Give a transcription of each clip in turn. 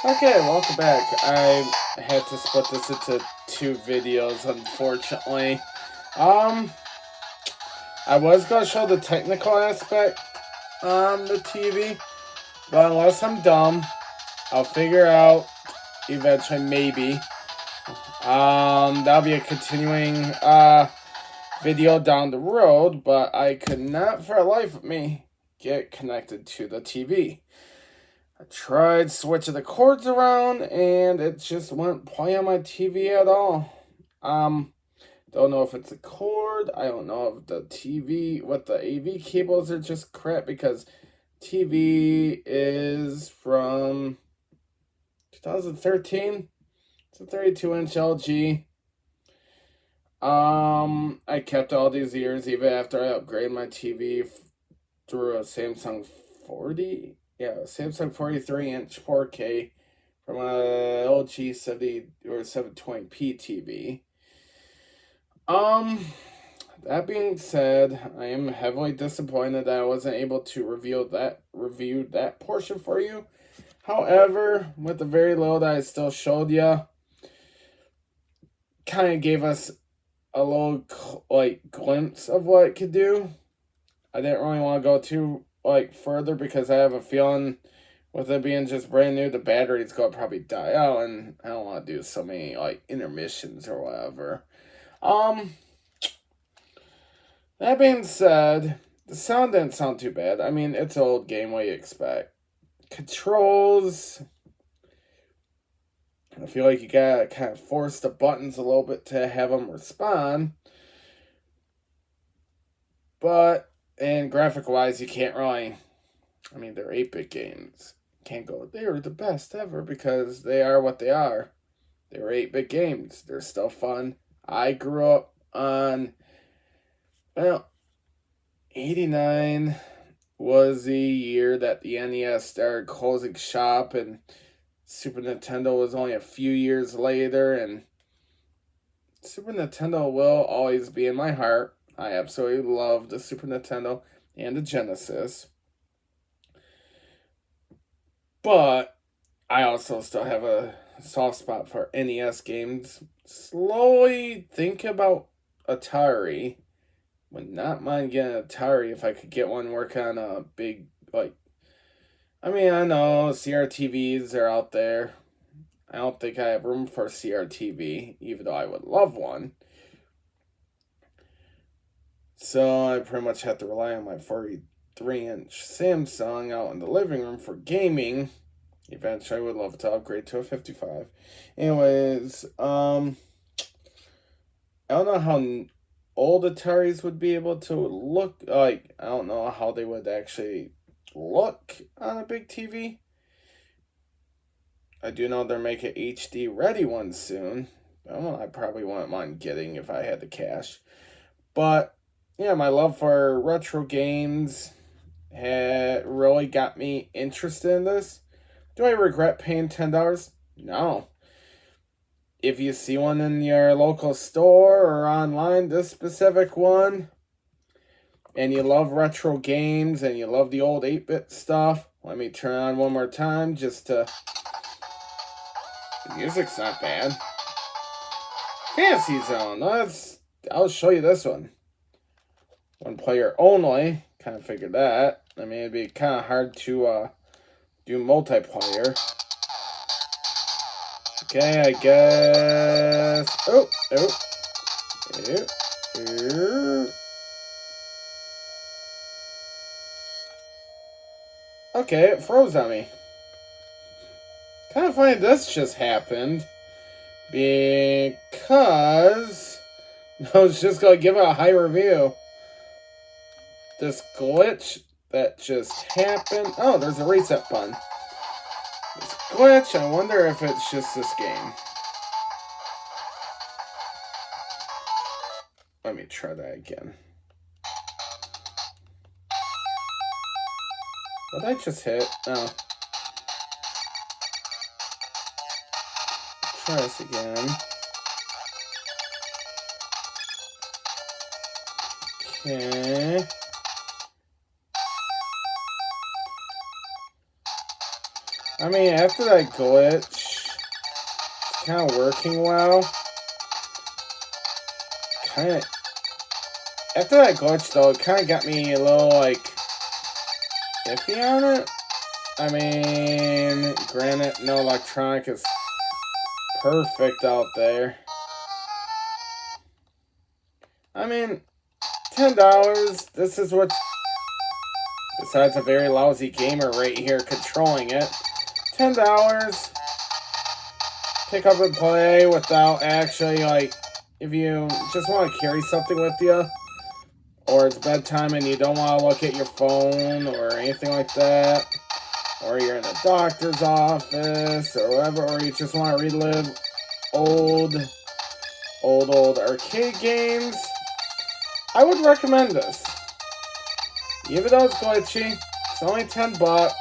Okay, welcome back. I had to split this into two videos, unfortunately. Um, I was gonna show the technical aspect on the TV, but unless I'm dumb, I'll figure out eventually, maybe. That'll be a continuing video down the road, but I could not for the life of me get connected to the TV. I tried switching the cords around and it just wouldn't play on my TV at all. Um, don't know if it's a cord. I don't know if the TV, what the AV cables are just crap because TV is from 2013. It's a 32-inch LG. I kept all these years even after I upgraded my TV through a Samsung 40. Yeah, Samsung 43-inch 4K from a LG 70 or 720p TV. That being said, I am heavily disappointed that I wasn't able to review that portion for you. However, with the very little that I still showed you, kind of gave us a little glimpse of what it could do. I didn't really want to go too further because I have a feeling with it being just brand new, the battery's gonna probably die out, and I don't want to do so many intermissions or whatever. That being said, the sound didn't sound too bad. I mean, it's an old game, what you expect. Controls, I feel like you gotta kind of force the buttons a little bit to have them respond. But, and graphic-wise, you can't really, I mean, they're 8-bit games. Can't go, they were the best ever because they are what they are. They were 8-bit games. They're still fun. I grew up on, well, 89 was the year that the NES started closing shop, and Super Nintendo was only a few years later, and Super Nintendo will always be in my heart. I absolutely love the Super Nintendo and the Genesis. But I also still have a soft spot for NES games. Slowly think about Atari. Would not mind getting an Atari if I could get one work on a big, I mean, I know CRTVs are out there. I don't think I have room for a CRTV, even though I would love one. So I pretty much have to rely on my 43-inch Samsung out in the living room for gaming. Eventually, I would love to upgrade to a 55. Anyways, I don't know how old Ataris would be able to look like. I don't know how they would actually look on a big TV. I do know they're making HD ready ones soon. I probably wouldn't mind getting if I had the cash. But yeah, my love for retro games had really got me interested in this. Do I regret paying $10? No. If you see one in your local store or online, this specific one, and you love retro games and you love the old 8-bit stuff, let me turn on one more time just to... The music's not bad. Fantasy Zone. I'll show you this one. One player only. Kind of figured that. I mean, it'd be kind of hard to do multiplayer. Okay, I guess. Oh. Okay, it froze on me. Kind of funny this just happened. Because I was just going to give it a high review. This glitch that just happened. Oh, there's a reset button. This glitch, I wonder if it's just this game. Let me try that again. What did I just hit? Oh. Try this again. Okay. I mean, after that glitch, it's kind of working well. After that glitch, though, it kind of got me a little, like, iffy on it. I mean, granted, no electronic is perfect out there. I mean, $10, this is what, besides a very lousy gamer right here controlling it, $10, pick up and play without actually, like, if you just want to carry something with you, or it's bedtime and you don't want to look at your phone or anything like that, or you're in a doctor's office or whatever, or you just want to relive old arcade games, I would recommend this. Even though it's glitchy, it's only $10.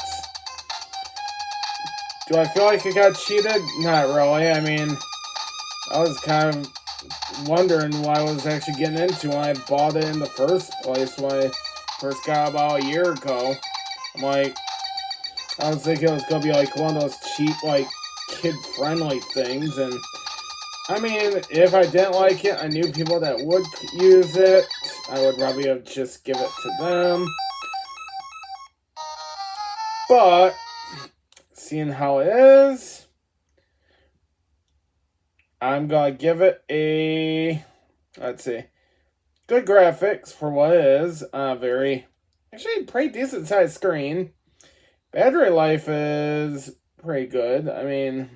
Do I feel like it got cheated? Not really. I mean, I was kind of wondering what I was actually getting into when I bought it in the first place, when I first got about a year ago. I'm like, I was thinking it was going to be like one of those cheap, like, kid-friendly things, and I mean, if I didn't like it, I knew people that would use it. I would probably have just give it to them. But, seeing how it is, I'm going to give it a, let's see, good graphics for what it is. Actually, pretty decent sized screen. Battery life is pretty good. I mean,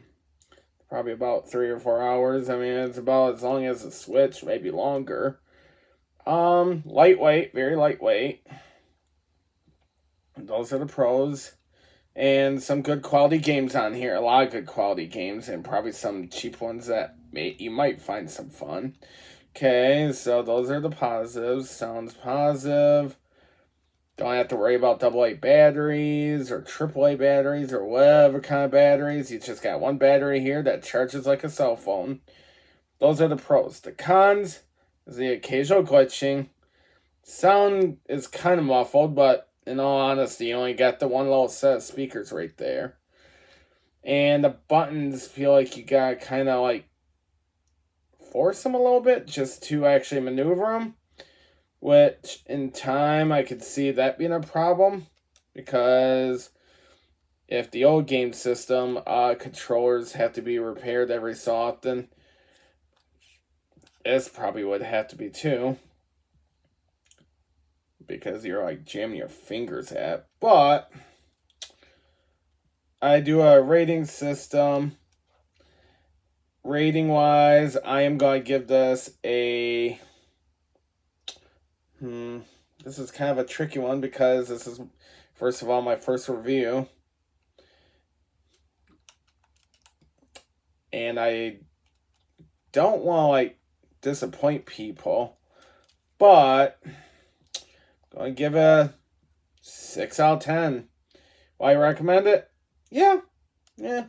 probably about 3 or 4 hours. I mean, it's about as long as a Switch, maybe longer. Lightweight, very lightweight. Those are the pros. And some good quality games on here. A lot of good quality games, and probably some cheap ones that you might find some fun. Okay, so those are the positives. Sounds positive. Don't have to worry about AA batteries or AAA batteries or whatever kind of batteries. You just got one battery here that charges like a cell phone. Those are the pros. The cons is the occasional glitching. Sound is kind of muffled, but in all honesty, you only got the one little set of speakers right there. And the buttons feel like you gotta kind of like force them a little bit just to actually maneuver them. Which, in time, I could see that being a problem. Because if the old game system controllers have to be repaired every so often, this probably would have to be too. Because you're like jamming your fingers at. But I do a rating system. Rating wise, I am going to give this a... This is kind of a tricky one because this is, first of all, my first review. And I don't want to, like, disappoint people. But I'm going to give it a 6 out of 10. Why I recommend it? Yeah. If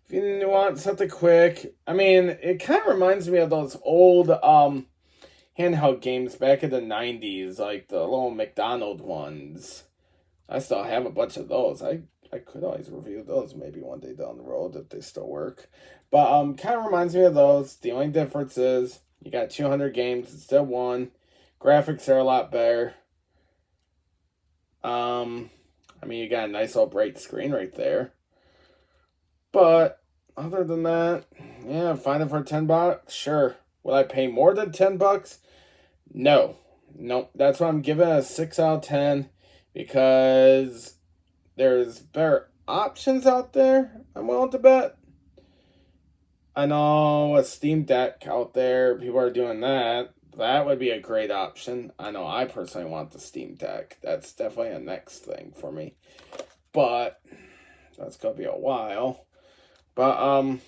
you want something quick. I mean, it kind of reminds me of those old handheld games back in the 90s, like the little McDonald's ones. I still have a bunch of those. I could always review those maybe one day down the road if they still work. But kind of reminds me of those. The only difference is you got 200 games instead of one. Graphics are a lot better. I mean, you got a nice little bright screen right there. But other than that, yeah, find it for $10. Sure. Will I pay more than $10? No. Nope. That's why I'm giving it a 6 out of 10. Because there's better options out there, I'm willing to bet. I know a Steam Deck out there, people are doing that. That would be a great option. I know I personally want the Steam Deck. That's definitely a next thing for me. But that's going to be a while. But,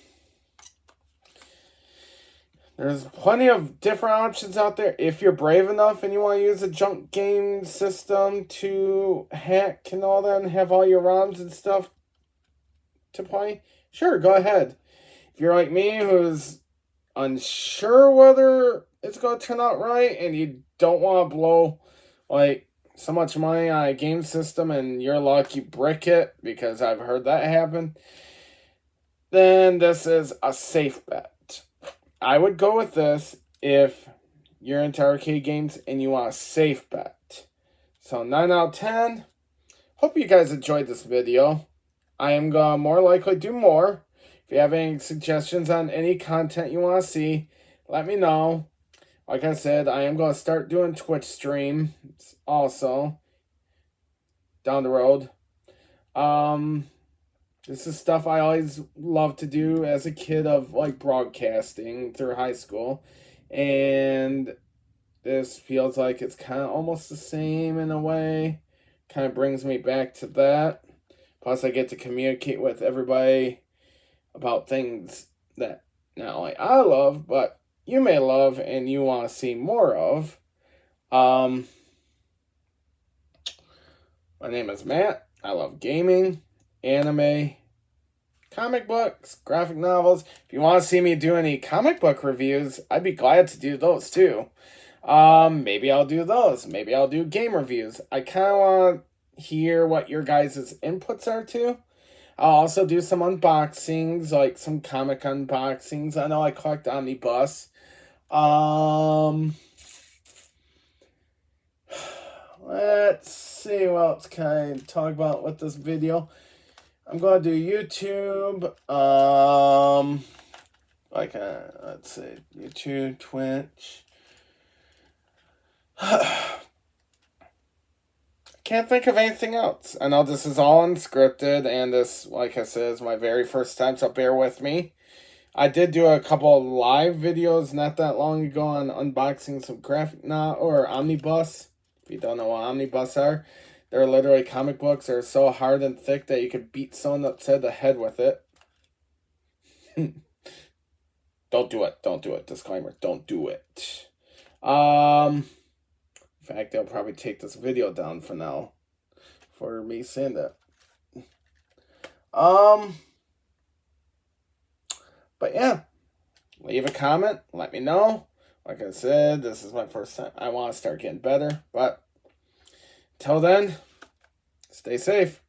there's plenty of different options out there. If you're brave enough and you want to use a junk game system to hack and all that and have all your ROMs and stuff to play, sure, go ahead. If you're like me who's unsure whether it's going to turn out right and you don't want to blow like so much money on a game system and you're lucky brick it, because I've heard that happen, then this is a safe bet. I would go with this if you're into arcade games and you want a safe bet. So 9 out of 10. Hope you guys enjoyed this video. I am going to more likely do more. If you have any suggestions on any content you want to see, let me know. Like I said, I am going to start doing Twitch streams also down the road. This is stuff I always loved to do as a kid, of like broadcasting through high school. And this feels like it's kind of almost the same in a way. Kind of brings me back to that. Plus, I get to communicate with everybody about things that not only I love, but you may love and you want to see more of. My name is Matt. I love gaming, anime, comic books, graphic novels. If you want to see me do any comic book reviews, I'd be glad to do those too. Maybe I'll do those. Maybe I'll do game reviews. I kind of want to hear what your guys' inputs are too. I'll also do some unboxings, like some comic unboxings. I know I collect Omnibus. Let's see what else can I talk about with this video. I'm going to do YouTube. Let's see, YouTube, Twitch. Can't think of anything else. I know this is all unscripted, and this, like I said, is my very first time, so bear with me. I did do a couple of live videos not that long ago on unboxing some graphic or omnibus. If you don't know what omnibus are, they're literally comic books. They're so hard and thick that you could beat someone upside the head with it. Don't do it. Don't do it. Disclaimer. Don't do it. In fact, I'll probably take this video down for now for me saying that. But yeah, leave a comment. Let me know. Like I said, this is my first time. I want to start getting better. But until then, stay safe.